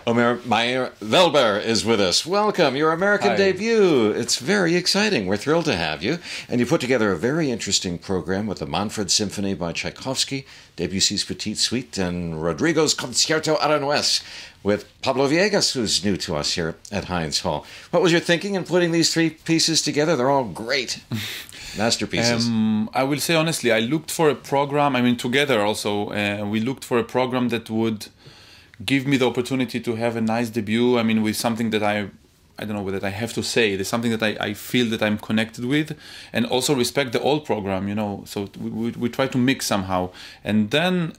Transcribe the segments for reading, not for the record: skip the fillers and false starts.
Omer Meir Wellber is with us. Welcome, your American Hi. debut. It's very exciting. We're thrilled to have you. And you put together a very interesting program with the Manfred Symphony by Tchaikovsky, Debussy's Petite Suite, and Rodrigo's Concierto Aranjuez with Pablo Villegas, who's new to us here at Heinz Hall. What was your thinking in putting these three pieces together? They're all great masterpieces. I will say honestly, I looked for a program, together also, we looked for a program that would give me the opportunity to have a nice debut. With something that I don't know whether I have to say. There's something that I feel that I'm connected with, and also respect the old program, So we try to mix somehow. And then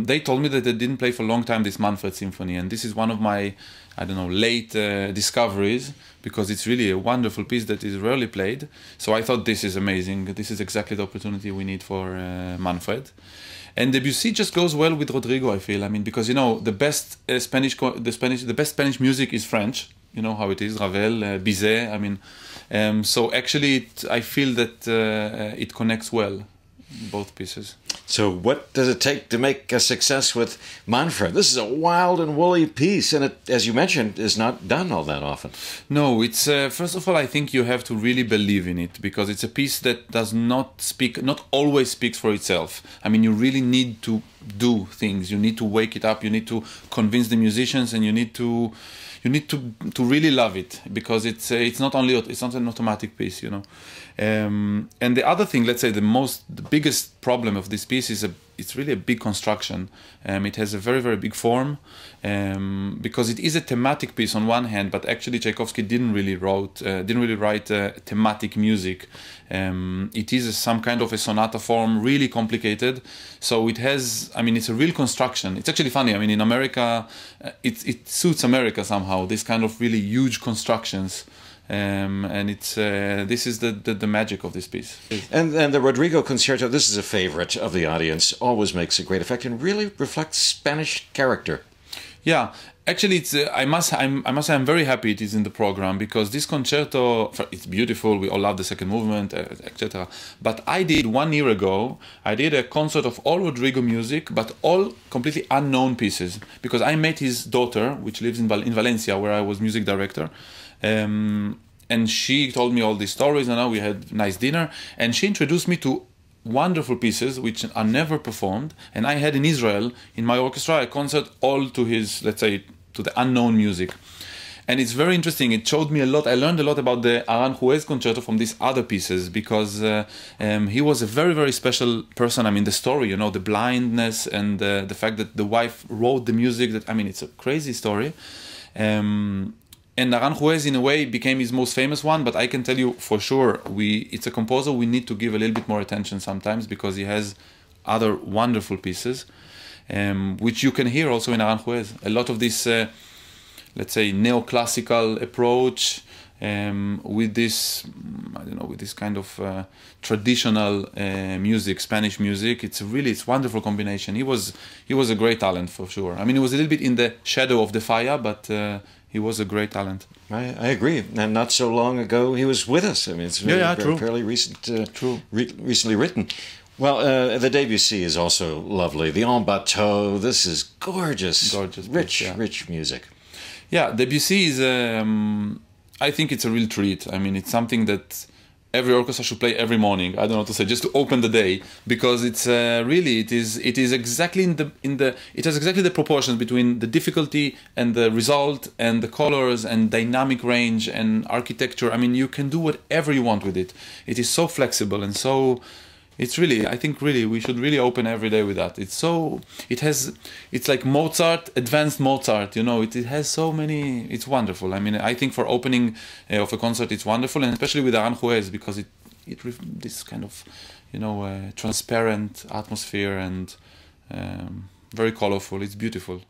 they told me that they didn't play for a long time this Manfred Symphony, and this is one of my, late discoveries, because it's really a wonderful piece that is rarely played. So I thought this is amazing. This is exactly the opportunity we need for Manfred. And Debussy just goes well with Rodrigo, I feel. Because the best the best Spanish music is French. You know how it is, Ravel, Bizet. So actually, I feel that it connects well, both pieces. So what does it take to make a success with Manfred? This is a wild and woolly piece, and it, as you mentioned, is not done all that often. No, it's first of all, I think you have to really believe in it, because it's a piece that does not always speaks for itself. You really need to do things. You need to wake it up. You need to convince the musicians, and you need to really love it, because it's not an automatic piece, And the other thing, let's say the biggest problem of this piece is it's really a big construction. It has a very, very big form, because it is a thematic piece on one hand, but actually Tchaikovsky didn't really write thematic music. It is some kind of a sonata form, really complicated. So it has, it's a real construction. It's actually funny. In America, it suits America somehow, this kind of really huge constructions. And it's this is the magic of this piece. And the Rodrigo Concerto, this is a favorite of the audience, always makes a great effect and really reflects Spanish character. Yeah, actually, I must say I'm very happy it is in the program, because this concerto, it's beautiful. We all love the second movement, etc. But I did 1 year ago, I did a concert of all Rodrigo music, but all completely unknown pieces, because I met his daughter, which lives in Valencia, where I was music director. And she told me all these stories, and now we had a nice dinner, and she introduced me to wonderful pieces which are never performed. And I had in Israel, in my orchestra, a concert all to his, let's say, to the unknown music. And it's very interesting. It showed me a lot. I learned a lot about the Aranjuez concerto from these other pieces, because he was a very, very special person. The story, the blindness, and the fact that the wife wrote the music, it's a crazy story. And Aranjuez, in a way, became his most famous one, but I can tell you for sure, it's a composer we need to give a little bit more attention sometimes, because he has other wonderful pieces, which you can hear also in Aranjuez. A lot of this, let's say, neoclassical approach, with this, with this kind of traditional music, Spanish music. It's a wonderful combination. He was a great talent for sure. He was a little bit in the shadow of the fire, but he was a great talent. I agree, and not so long ago he was with us. It's really true. Fairly recent, recently written. Well, the Debussy is also lovely. The En Bateau, this is gorgeous, rich music. Yeah, Debussy is. I think it's a real treat. It's something that every orchestra should play every morning. I don't know what to say, just to open the day, because it's really it is exactly it has exactly the proportions between the difficulty and the result, and the colors and dynamic range and architecture. You can do whatever you want with it. It is so flexible, and so it's really, I think really we should really open every day with that. It's like Mozart, advanced Mozart, it has so many, it's wonderful. I think for opening of a concert it's wonderful, and especially with Aranjuez, because this kind of, transparent atmosphere, and very colorful, it's beautiful.